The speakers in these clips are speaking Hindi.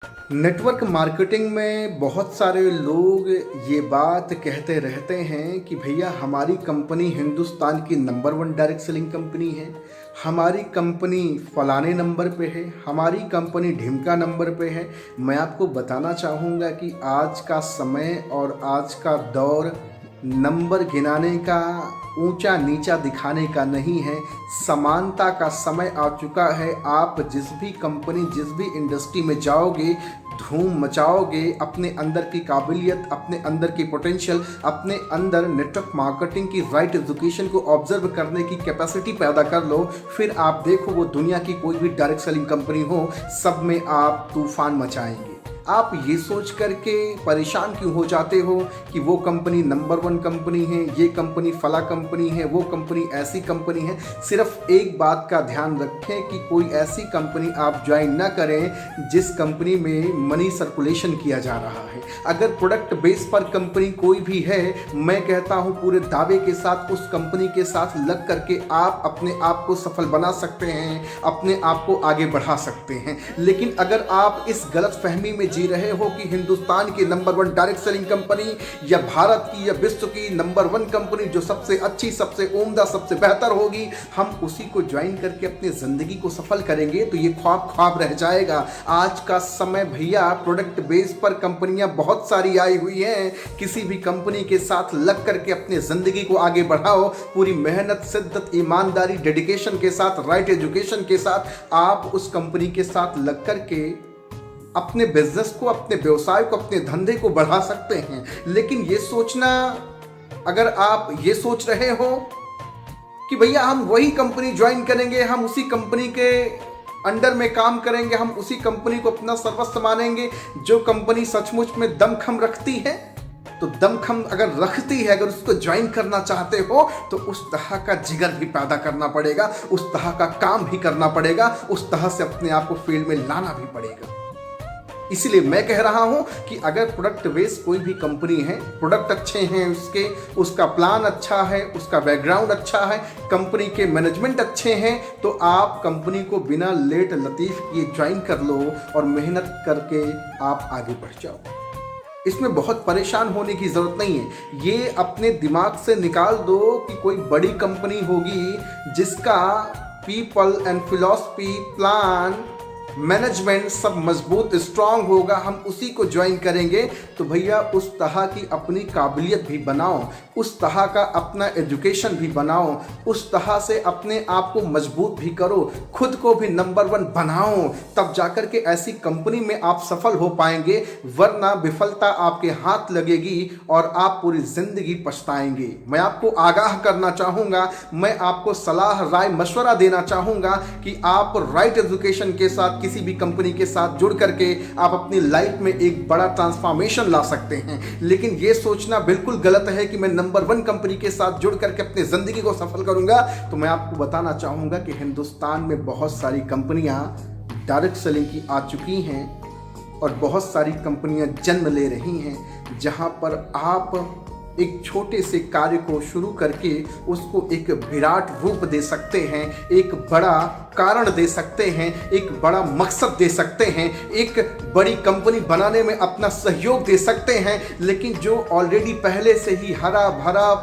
नेटवर्क मार्केटिंग में बहुत सारे लोग ये बात कहते रहते हैं कि भैया हमारी कंपनी हिंदुस्तान की नंबर 1 डायरेक्ट सेलिंग कंपनी है, हमारी कंपनी फलाने नंबर पे है, हमारी कंपनी ढिमका नंबर पे है। मैं आपको बताना चाहूँगा कि आज का समय और आज का दौर नंबर गिनाने का, ऊंचा नीचा दिखाने का नहीं है, समानता का समय आ चुका है। आप जिस भी कंपनी, जिस भी इंडस्ट्री में जाओगे, धूम मचाओगे। अपने अंदर की काबिलियत, अपने अंदर की पोटेंशियल, अपने अंदर नेटवर्क मार्केटिंग की राइट एजुकेशन को ऑब्जर्व करने की कैपेसिटी पैदा कर लो। फिर आप देखो, वो दुनिया की कोई भी डायरेक्ट सेलिंग कंपनी हो, सब में आप तूफान मचाएंगे। आप ये सोच करके परेशान क्यों हो जाते हो कि वो कंपनी नंबर 1 कंपनी है, ये कंपनी फला कंपनी है, वो कंपनी ऐसी कंपनी है। सिर्फ एक बात का ध्यान रखें कि कोई ऐसी कंपनी आप ज्वाइन ना करें जिस कंपनी में मनी सर्कुलेशन किया जा रहा है। अगर प्रोडक्ट बेस पर कंपनी कोई भी है, मैं कहता हूँ पूरे दावे के साथ उस कंपनी के साथ लग करके आप अपने आप को सफल बना सकते हैं, अपने आप को आगे बढ़ा सकते हैं। लेकिन अगर आप इस गलत फहमी में जी रहे हो कि हिंदुस्तान की नंबर 1 डायरेक्ट सेलिंग कंपनी या भारत की या विश्व की नंबर 1 कंपनी जो सबसे अच्छी, सबसे उम्दा, सबसे बेहतर होगी, हम उसी को ज्वाइन करके अपनी जिंदगी को सफल करेंगे, तो ये ख्वाब रह जाएगा। आज का समय भैया प्रोडक्ट बेस पर कंपनियां बहुत सारी आई हुई हैं। किसी भी कंपनी के साथ लग करके अपनी जिंदगी को आगे बढ़ाओ। पूरी मेहनत, शिद्दत, ईमानदारी, डेडिकेशन के साथ, राइट एजुकेशन के साथ आप उस कंपनी के साथ लग करके अपने बिजनेस को, अपने व्यवसाय को, अपने धंधे को बढ़ा सकते हैं। लेकिन ये सोचना, अगर आप ये सोच रहे हो कि भैया हम वही कंपनी ज्वाइन करेंगे, हम उसी कंपनी के अंडर में काम करेंगे, हम उसी कंपनी को अपना सर्वस्व मानेंगे, जो कंपनी सचमुच में दमखम रखती है, तो दमखम अगर रखती है, अगर उसको ज्वाइन करना चाहते हो, तो उस तरह का जिगर भी पैदा करना पड़ेगा, उस तरह का काम भी करना पड़ेगा, उस तरह से अपने आप को फील्ड में लाना भी पड़ेगा। इसलिए मैं कह रहा हूं कि अगर प्रोडक्ट बेस कोई भी कंपनी है, प्रोडक्ट अच्छे हैं उसके, उसका प्लान अच्छा है, उसका बैकग्राउंड अच्छा है, कंपनी के मैनेजमेंट अच्छे हैं, तो आप कंपनी को बिना लेट लतीफ़ किए ज्वाइन कर लो और मेहनत करके आप आगे बढ़ जाओ। इसमें बहुत परेशान होने की ज़रूरत नहीं है। ये अपने दिमाग से निकाल दो कि कोई बड़ी कंपनी होगी जिसका people and philosophy, plan, management सब मजबूत, स्ट्रांग होगा, हम उसी को ज्वाइन करेंगे। तो भैया उस तरह की अपनी काबिलियत भी बनाओ, उस तरह का अपना एजुकेशन भी बनाओ, उस तरह से अपने आप को मजबूत भी करो, खुद को भी नंबर 1 बनाओ, तब जाकर के ऐसी कंपनी में आप सफल हो पाएंगे। वरना विफलता आपके हाथ लगेगी और आप पूरी जिंदगी पछताएंगे। मैं आपको आगाह करना चाहूँगा, मैं आपको सलाह, राय, मशवरा देना चाहूँगा कि आप राइट एजुकेशन के साथ किसी भी कंपनी के साथ जुड़ करके आप अपनी लाइफ में एक बड़ा ट्रांसफॉर्मेशन ला सकते हैं। लेकिन यह सोचना बिल्कुल गलत है कि मैं नंबर 1 कंपनी के साथ जुड़ करके अपनी जिंदगी को सफल करूंगा। तो मैं आपको बताना चाहूंगा कि हिंदुस्तान में बहुत सारी कंपनियां डायरेक्ट सेलिंग की आ चुकी हैं और बहुत सारी कंपनियां जन्म ले रही हैं, जहां पर आप एक छोटे से कार्य को शुरू करके उसको एक विराट रूप दे सकते हैं, एक बड़ा कारण दे सकते हैं, एक बड़ा मकसद दे सकते हैं, एक बड़ी कंपनी बनाने में अपना सहयोग दे सकते हैं। लेकिन जो ऑलरेडी पहले से ही हरा भरा,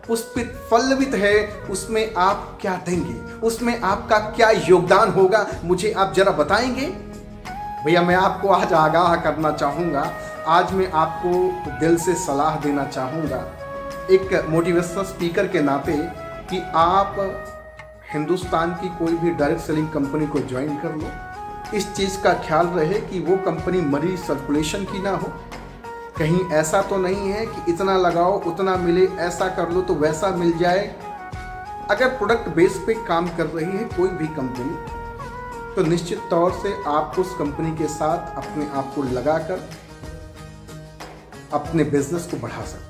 पुष्पित, पल्लवित है, उसमें आप क्या देंगे, उसमें आपका क्या योगदान होगा, मुझे आप जरा बताएंगे? भैया मैं आपको आज आगाह करना चाहूँगा, आज मैं आपको दिल से सलाह देना चाहूँगा एक मोटिवेशनल स्पीकर के नाते कि आप हिंदुस्तान की कोई भी डायरेक्ट सेलिंग कंपनी को ज्वाइन कर लो। इस चीज़ का ख्याल रहे कि वो कंपनी मनी सर्कुलेशन की ना हो। कहीं ऐसा तो नहीं है कि इतना लगाओ उतना मिले, ऐसा कर लो तो वैसा मिल जाए। अगर प्रोडक्ट बेस पे काम कर रही है कोई भी कंपनी, तो निश्चित तौर से आप उस कंपनी के साथ अपने आप को लगाकर अपने बिजनेस को बढ़ा सकते हैं।